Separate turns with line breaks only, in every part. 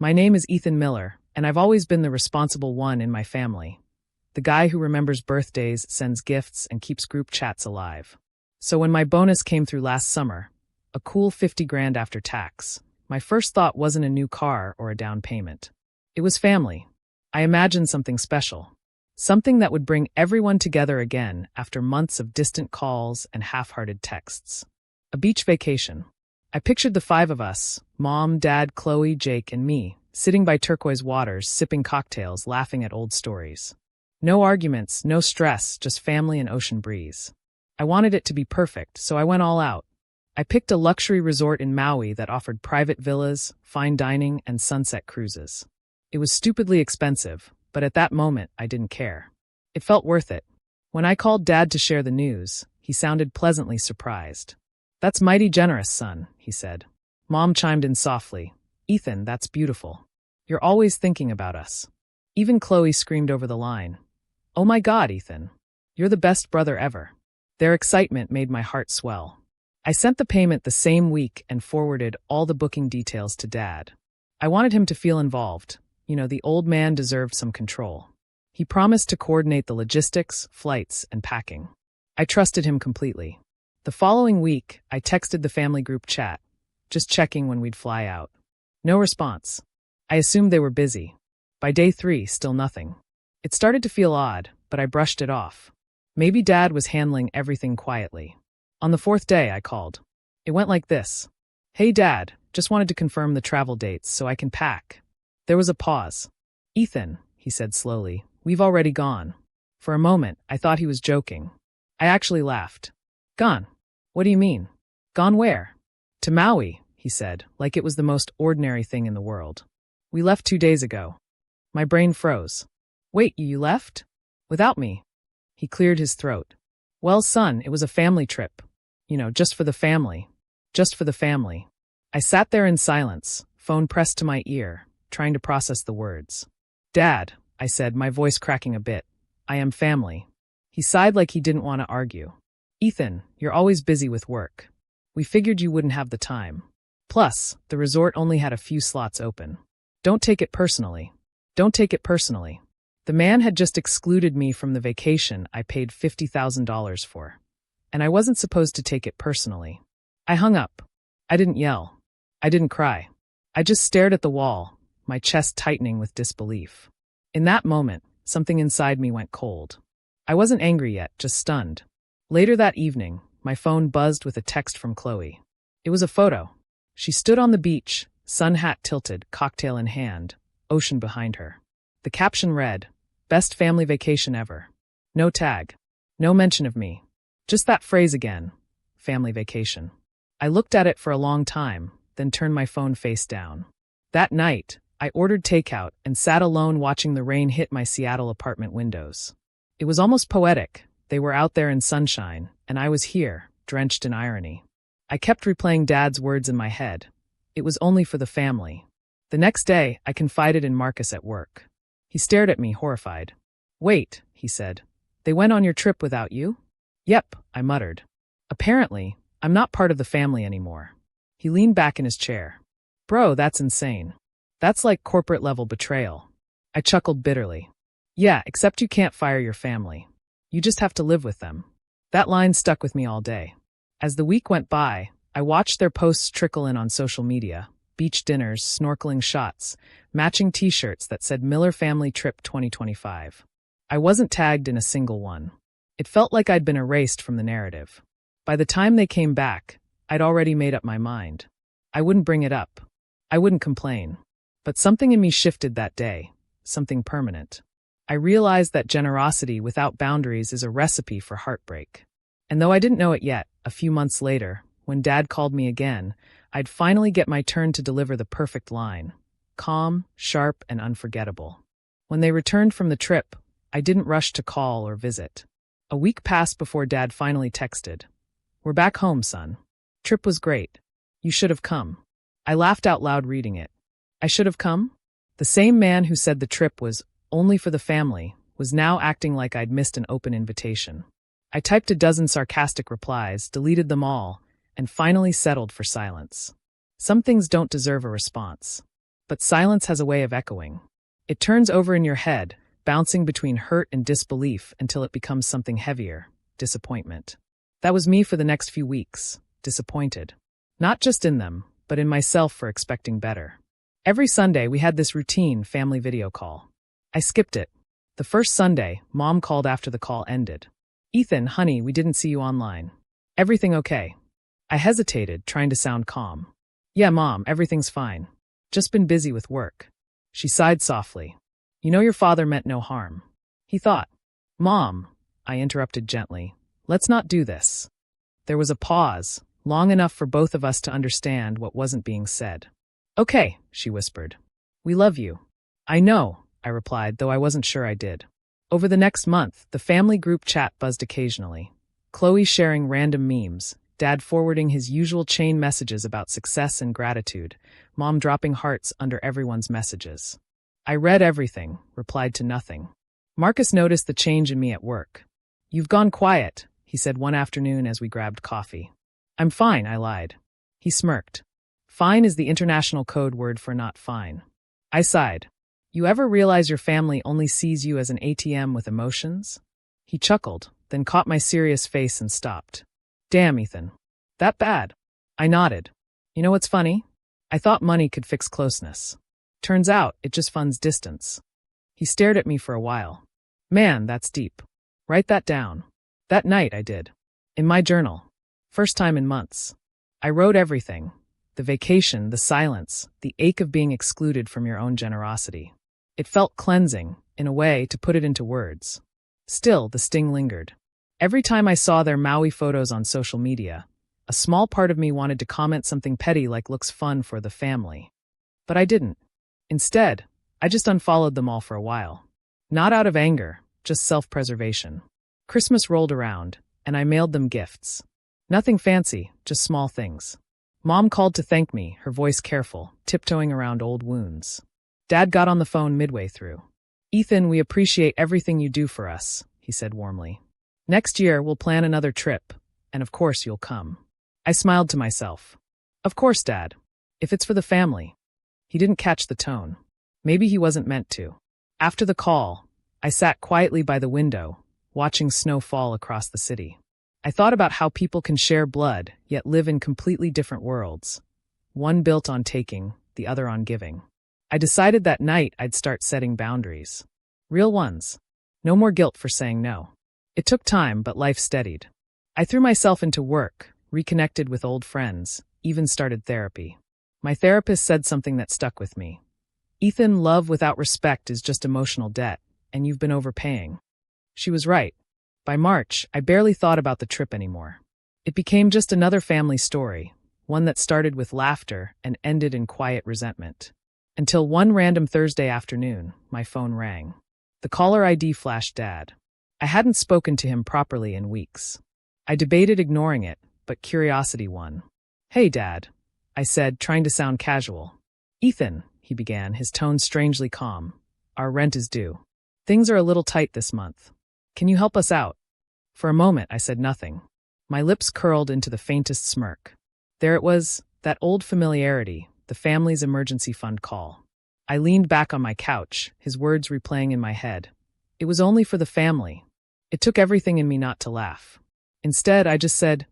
My name is Ethan Miller, and I've always been the responsible one in my family. The guy who remembers birthdays, sends gifts, and keeps group chats alive. So when my bonus came through last summer, a cool 50 grand after tax, my first thought wasn't a new car or a down payment. It was family. I imagined something special. Something that would bring everyone together again after months of distant calls and half-hearted texts. A beach vacation. I pictured the five of us, Mom, Dad, Chloe, Jake, and me, sitting by turquoise waters, sipping cocktails, laughing at old stories. No arguments, no stress, just family and ocean breeze. I wanted it to be perfect, so I went all out. I picked a luxury resort in Maui that offered private villas, fine dining, and sunset cruises. It was stupidly expensive, but at that moment, I didn't care. It felt worth it. When I called Dad to share the news, he sounded pleasantly surprised. "That's mighty generous, son," he said. Mom chimed in softly. "Ethan, that's beautiful. You're always thinking about us." Even Chloe screamed over the line. "Oh my God, Ethan. You're the best brother ever." Their excitement made my heart swell. I sent the payment the same week and forwarded all the booking details to Dad. I wanted him to feel involved. The old man deserved some control. He promised to coordinate the logistics, flights, and packing. I trusted him completely. The following week, I texted the family group chat, just checking when we'd fly out. No response. I assumed they were busy. By day 3, still nothing. It started to feel odd, but I brushed it off. Maybe Dad was handling everything quietly. On the 4th day, I called. It went like this. "Hey Dad, just wanted to confirm the travel dates so I can pack." There was a pause. "Ethan," he said slowly, "we've already gone." For a moment, I thought he was joking. I actually laughed. "Gone? What do you mean? Gone where?" "To Maui," he said, like it was the most ordinary thing in the world. "We left 2 days ago." My brain froze. "Wait, you left? Without me?" He cleared his throat. "Well, son, it was a family trip. Just for the family. Just for the family." I sat there in silence, phone pressed to my ear, trying to process the words. "Dad," I said, my voice cracking a bit, "I am family." He sighed like he didn't want to argue. "Ethan, you're always busy with work. We figured you wouldn't have the time. Plus, the resort only had a few slots open. Don't take it personally. Don't take it personally." The man had just excluded me from the vacation I paid $50,000 for. And I wasn't supposed to take it personally. I hung up. I didn't yell. I didn't cry. I just stared at the wall, my chest tightening with disbelief. In that moment, something inside me went cold. I wasn't angry yet, just stunned. Later that evening, my phone buzzed with a text from Chloe. It was a photo. She stood on the beach, sun hat tilted, cocktail in hand, ocean behind her. The caption read, "Best family vacation ever." No tag. No mention of me. Just that phrase again. Family vacation. I looked at it for a long time, then turned my phone face down. That night, I ordered takeout and sat alone watching the rain hit my Seattle apartment windows. It was almost poetic. They were out there in sunshine, and I was here, drenched in irony. I kept replaying Dad's words in my head. It was only for the family. The next day, I confided in Marcus at work. He stared at me, horrified. "Wait," he said. "They went on your trip without you?" "Yep," I muttered. "Apparently, I'm not part of the family anymore." He leaned back in his chair. "Bro, that's insane. That's like corporate-level betrayal." I chuckled bitterly. "Yeah, except you can't fire your family. You just have to live with them." That line stuck with me all day. As the week went by, I watched their posts trickle in on social media. Beach dinners, snorkeling shots, matching t-shirts that said Miller Family Trip 2025. I wasn't tagged in a single one. It felt like I'd been erased from the narrative. By the time they came back, I'd already made up my mind. I wouldn't bring it up. I wouldn't complain. But something in me shifted that day, something permanent. I realized that generosity without boundaries is a recipe for heartbreak. And though I didn't know it yet, a few months later, when Dad called me again, I'd finally get my turn to deliver the perfect line. Calm, sharp, and unforgettable. When they returned from the trip, I didn't rush to call or visit. A week passed before Dad finally texted. "We're back home, son. Trip was great. You should have come." I laughed out loud reading it. I should have come? The same man who said the trip was only for the family was now acting like I'd missed an open invitation. I typed a dozen sarcastic replies, deleted them all, and finally settled for silence. Some things don't deserve a response. But silence has a way of echoing. It turns over in your head, bouncing between hurt and disbelief until it becomes something heavier, disappointment. That was me for the next few weeks, disappointed. Not just in them, but in myself for expecting better. Every Sunday, we had this routine family video call. I skipped it. The first Sunday, Mom called after the call ended. "Ethan, honey, we didn't see you online. Everything okay?" I hesitated, trying to sound calm. "Yeah, Mom, everything's fine. Just been busy with work." She sighed softly. "You know your father meant no harm. He thought." "Mom," I interrupted gently, "let's not do this." There was a pause, long enough for both of us to understand what wasn't being said. "Okay," she whispered. "We love you." "I know," I replied, though I wasn't sure I did. Over the next month, the family group chat buzzed occasionally. Chloe sharing random memes, Dad forwarding his usual chain messages about success and gratitude, Mom dropping hearts under everyone's messages. I read everything, replied to nothing. Marcus noticed the change in me at work. "You've gone quiet," he said one afternoon as we grabbed coffee. "I'm fine," I lied. He smirked. Fine is the international code word for not fine. I sighed. "You ever realize your family only sees you as an ATM with emotions?" He chuckled, then caught my serious face and stopped. "Damn, Ethan. That bad?" I nodded. "You know what's funny? I thought money could fix closeness. Turns out, it just funds distance." He stared at me for a while. "Man, that's deep. Write that down." That night I did. In my journal. First time in months. I wrote everything. The vacation, the silence, the ache of being excluded from your own generosity. It felt cleansing, in a way, to put it into words. Still, the sting lingered. Every time I saw their Maui photos on social media, a small part of me wanted to comment something petty like "looks fun for the family." But I didn't. Instead, I just unfollowed them all for a while. Not out of anger, just self-preservation. Christmas rolled around, and I mailed them gifts. Nothing fancy, just small things. Mom called to thank me, her voice careful, tiptoeing around old wounds. Dad got on the phone midway through. "Ethan, we appreciate everything you do for us," he said warmly. "Next year, we'll plan another trip, and of course you'll come." I smiled to myself. "Of course, Dad. If it's for the family." He didn't catch the tone. Maybe he wasn't meant to. After the call, I sat quietly by the window, watching snow fall across the city. I thought about how people can share blood, yet live in completely different worlds. One built on taking, the other on giving. I decided that night I'd start setting boundaries. Real ones. No more guilt for saying no. It took time, but life steadied. I threw myself into work, reconnected with old friends, even started therapy. My therapist said something that stuck with me. "Ethan, love without respect is just emotional debt, and you've been overpaying." She was right. By March, I barely thought about the trip anymore. It became just another family story, one that started with laughter and ended in quiet resentment. Until one random Thursday afternoon, my phone rang. The caller ID flashed Dad. I hadn't spoken to him properly in weeks. I debated ignoring it, but curiosity won. "Hey, Dad," I said, trying to sound casual. "Ethan," he began, his tone strangely calm. "Our rent is due. Things are a little tight this month. Can you help us out?" For a moment, I said nothing. My lips curled into the faintest smirk. There it was, that old familiarity, the family's emergency fund call. I leaned back on my couch, his words replaying in my head. It was only for the family. It took everything in me not to laugh. Instead, I just said,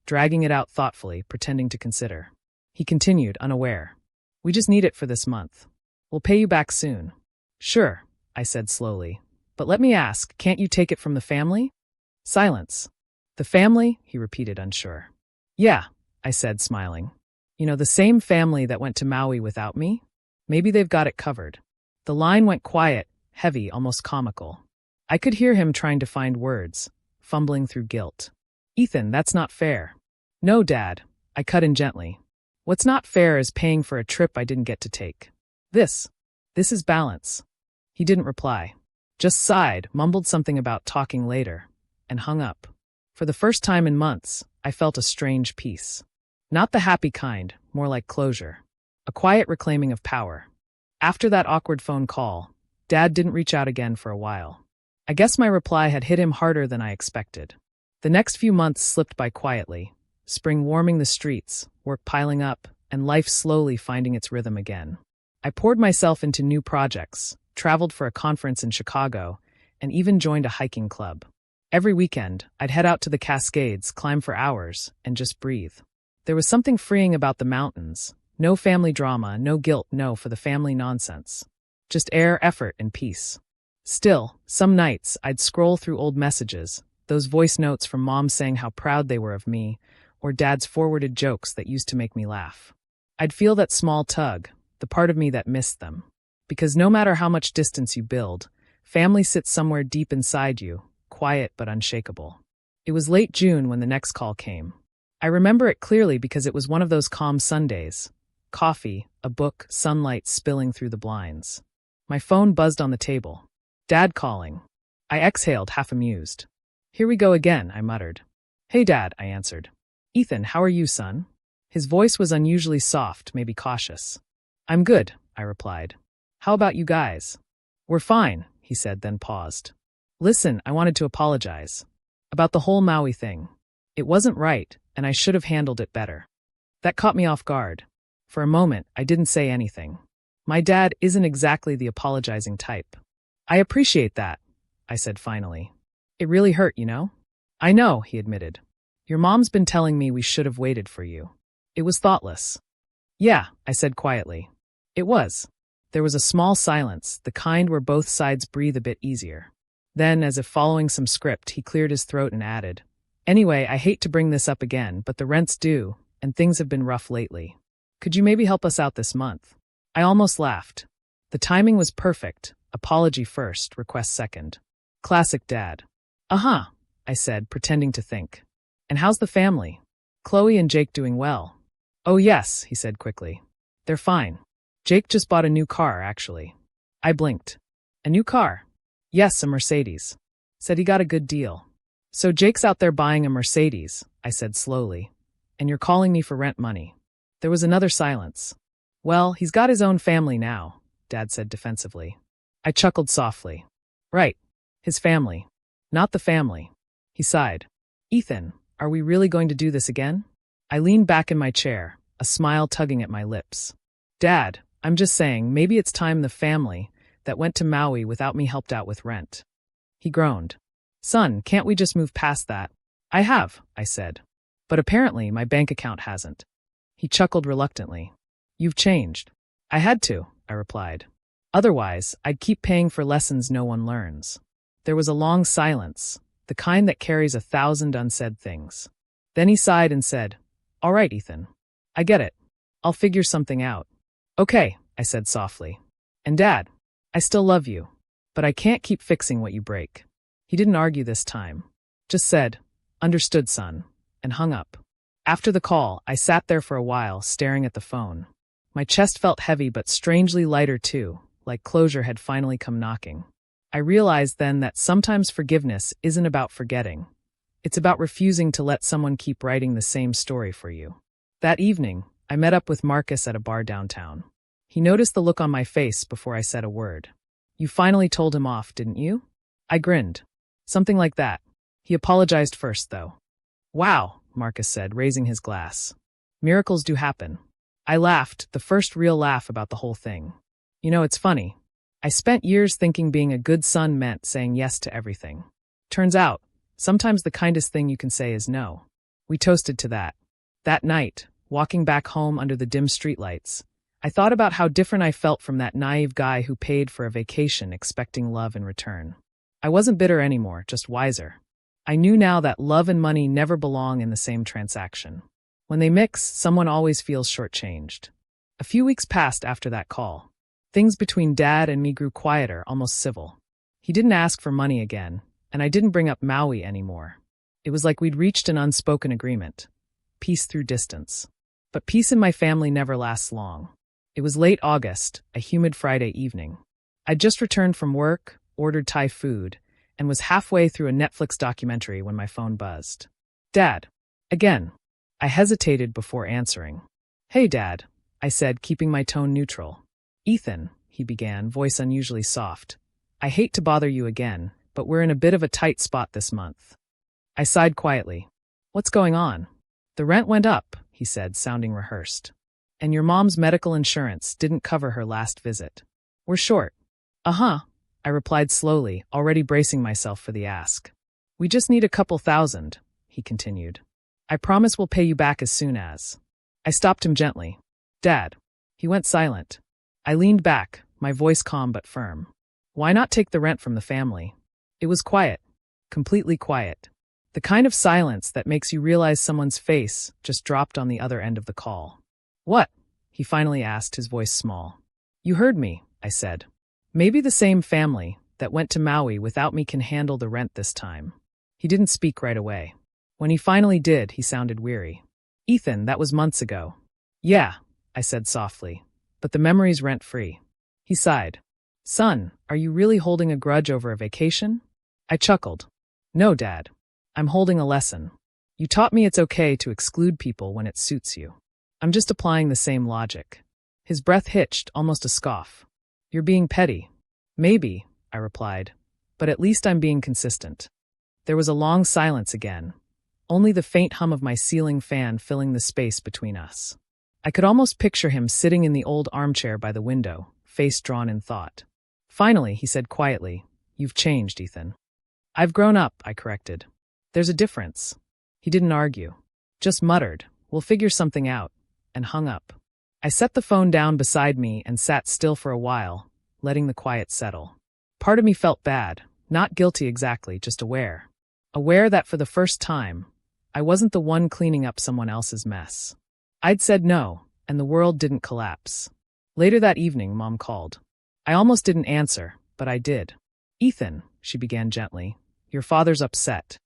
dragging it out thoughtfully, pretending to consider. He continued, unaware. "We just need it for this month. We'll pay you back soon." "Sure," I said slowly. "But let me ask, can't you take it from the family?" Silence. "The family?" he repeated, unsure. "Yeah," I said, smiling. "You know, the same family that went to Maui without me? Maybe they've got it covered." The line went quiet, heavy, almost comical. I could hear him trying to find words, fumbling through guilt. "Ethan, that's not fair." "No, Dad," I cut in gently. "What's not fair is paying for a trip I didn't get to take. This is balance." He didn't reply. Just sighed, mumbled something about talking later, and hung up. For the first time in months, I felt a strange peace. Not the happy kind, more like closure. A quiet reclaiming of power. After that awkward phone call, Dad didn't reach out again for a while. I guess my reply had hit him harder than I expected. The next few months slipped by quietly, spring warming the streets, work piling up, and life slowly finding its rhythm again. I poured myself into new projects, traveled for a conference in Chicago, and even joined a hiking club. Every weekend, I'd head out to the Cascades, climb for hours, and just breathe. There was something freeing about the mountains. No family drama, no guilt, no for the family nonsense. Just air, effort, and peace. Still, some nights, I'd scroll through old messages, those voice notes from mom saying how proud they were of me, or dad's forwarded jokes that used to make me laugh. I'd feel that small tug, the part of me that missed them. Because no matter how much distance you build, family sits somewhere deep inside you, quiet but unshakable. It was late June when the next call came. I remember it clearly because it was one of those calm Sundays. Coffee, a book, sunlight spilling through the blinds. My phone buzzed on the table. Dad calling. I exhaled, half amused. "Here we go again," I muttered. "Hey, Dad," I answered. "Ethan, how are you, son?" His voice was unusually soft, maybe cautious. "I'm good," I replied. "How about you guys?" "We're fine," he said, then paused. "Listen, I wanted to apologize. About the whole Maui thing. It wasn't right, and I should have handled it better." That caught me off guard. For a moment, I didn't say anything. My dad isn't exactly the apologizing type. "I appreciate that," I said finally. "It really hurt, you know?" "I know," he admitted. "Your mom's been telling me we should have waited for you. It was thoughtless." "Yeah," I said quietly. "It was." There was a small silence, the kind where both sides breathe a bit easier. Then, as if following some script, he cleared his throat and added, "Anyway, I hate to bring this up again, but the rent's due, and things have been rough lately. Could you maybe help us out this month?" I almost laughed. The timing was perfect. Apology first, request second. Classic dad. "Uh-huh," I said, pretending to think. "And how's the family? Chloe and Jake doing well?" "Oh yes," he said quickly. "They're fine. Jake just bought a new car, actually." I blinked. "A new car?" "Yes, a Mercedes. Said he got a good deal." "So Jake's out there buying a Mercedes," I said slowly. "And you're calling me for rent money." There was another silence. "Well, he's got his own family now," Dad said defensively. I chuckled softly. "Right. His family. Not the family." He sighed. "Ethan, are we really going to do this again?" I leaned back in my chair, a smile tugging at my lips. "Dad, I'm just saying, maybe it's time the family that went to Maui without me helped out with rent." He groaned. "Son, can't we just move past that?" "I have," I said. "But apparently my bank account hasn't." He chuckled reluctantly. "You've changed." "I had to," I replied. "Otherwise, I'd keep paying for lessons no one learns." There was a long silence, the kind that carries 1,000 unsaid things. Then he sighed and said, "All right, Ethan. I get it. I'll figure something out." "Okay," I said softly. "And Dad, I still love you, but I can't keep fixing what you break." He didn't argue this time. Just said, "Understood, son," and hung up. After the call, I sat there for a while, staring at the phone. My chest felt heavy but strangely lighter too, like closure had finally come knocking. I realized then that sometimes forgiveness isn't about forgetting. It's about refusing to let someone keep writing the same story for you. That evening, I met up with Marcus at a bar downtown. He noticed the look on my face before I said a word. "You finally told him off, didn't you?" I grinned. "Something like that." He apologized first, though. "Wow," Marcus said, raising his glass. "Miracles do happen." I laughed, the first real laugh about the whole thing. You know, it's funny. I spent years thinking being a good son meant saying yes to everything. Turns out, sometimes the kindest thing you can say is no. We toasted to that. That night, walking back home under the dim streetlights, I thought about how different I felt from that naive guy who paid for a vacation expecting love in return. I wasn't bitter anymore, just wiser. I knew now that love and money never belong in the same transaction. When they mix, someone always feels shortchanged. A few weeks passed after that call. Things between Dad and me grew quieter, almost civil. He didn't ask for money again, and I didn't bring up Maui anymore. It was like we'd reached an unspoken agreement. Peace through distance. But peace in my family never lasts long. It was late August, a humid Friday evening. I'd just returned from work, ordered Thai food, and was halfway through a Netflix documentary when my phone buzzed. "Dad." Again. I hesitated before answering. "Hey, Dad," I said, keeping my tone neutral. "Ethan," he began, voice unusually soft. "I hate to bother you again, but we're in a bit of a tight spot this month." I sighed quietly. "What's going on?" "The rent went up," he said, sounding rehearsed. And your mom's medical insurance didn't cover her last visit. We're short. Uh-huh, I replied slowly, already bracing myself for the ask. We just need a couple thousand, he continued. I promise we'll pay you back as soon as. I stopped him gently. Dad. He went silent. I leaned back, my voice calm but firm. Why not take the rent from the family? It was quiet. Completely quiet. The kind of silence that makes you realize someone's face just dropped on the other end of the call. What? He finally asked, his voice small. You heard me, I said. Maybe the same family that went to Maui without me can handle the rent this time. He didn't speak right away. When he finally did, he sounded weary. Ethan, that was months ago. Yeah, I said softly, but the memory's rent-free. He sighed. Son, are you really holding a grudge over a vacation? I chuckled. No, Dad. I'm holding a lesson. You taught me it's okay to exclude people when it suits you. I'm just applying the same logic. His breath hitched, almost a scoff. You're being petty. Maybe, I replied, but at least I'm being consistent. There was a long silence again, only the faint hum of my ceiling fan filling the space between us. I could almost picture him sitting in the old armchair by the window, face drawn in thought. Finally, he said quietly, You've changed, Ethan. I've grown up, I corrected. There's a difference. He didn't argue, just muttered, We'll figure something out, and hung up. I set the phone down beside me and sat still for a while, letting the quiet settle. Part of me felt bad, not guilty exactly, just aware. Aware that for the first time, I wasn't the one cleaning up someone else's mess. I'd said no, and the world didn't collapse. Later that evening, Mom called. I almost didn't answer, but I did. Ethan, she began gently, your father's upset.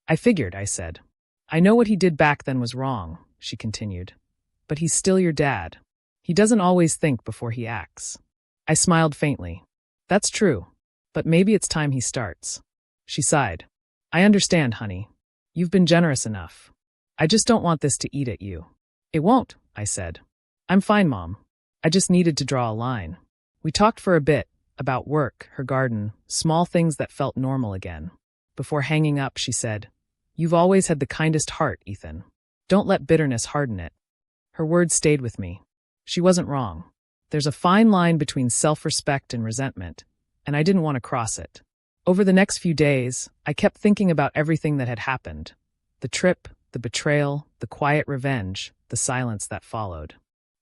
I figured, I said. I know what he did back then was wrong, she continued. But he's still your dad. He doesn't always think before he acts. I smiled faintly. That's true, but maybe it's time he starts. She sighed. I understand, honey. You've been generous enough. I just don't want this to eat at you. It won't, I said. I'm fine, Mom. I just needed to draw a line. We talked for a bit, about work, her garden, small things that felt normal again. Before hanging up, she said, You've always had the kindest heart, Ethan. Don't let bitterness harden it. Her words stayed with me. She wasn't wrong. There's a fine line between self-respect and resentment, and I didn't want to cross it. Over the next few days, I kept thinking about everything that had happened. The trip, the betrayal, the quiet revenge, the silence that followed.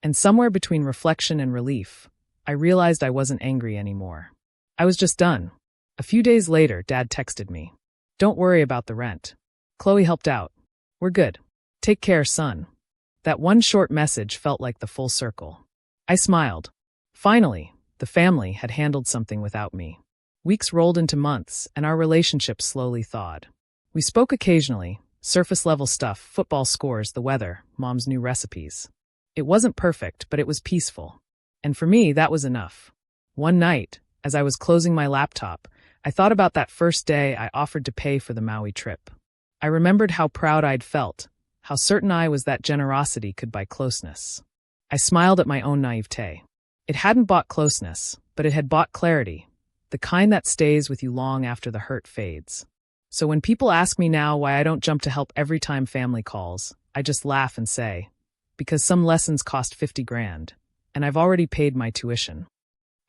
And somewhere between reflection and relief, I realized I wasn't angry anymore. I was just done. A few days later, Dad texted me. Don't worry about the rent. Chloe helped out. We're good. Take care, son. That one short message felt like the full circle. I smiled. Finally, the family had handled something without me. Weeks rolled into months, and our relationship slowly thawed. We spoke occasionally, surface-level stuff, football scores, the weather, Mom's new recipes. It wasn't perfect, but it was peaceful. And for me, that was enough. One night, as I was closing my laptop, I thought about that first day I offered to pay for the Maui trip. I remembered how proud I'd felt, how certain I was that generosity could buy closeness. I smiled at my own naivete. It hadn't bought closeness, but it had bought clarity, the kind that stays with you long after the hurt fades. So when people ask me now why I don't jump to help every time family calls, I just laugh and say, because some lessons cost 50 grand, and I've already paid my tuition.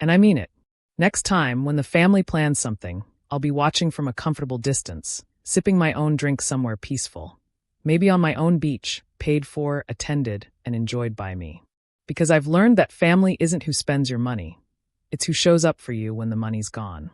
And I mean it. Next time, when the family plans something, I'll be watching from a comfortable distance, sipping my own drink somewhere peaceful. Maybe on my own beach, paid for, attended, and enjoyed by me. Because I've learned that family isn't who spends your money. It's who shows up for you when the money's gone.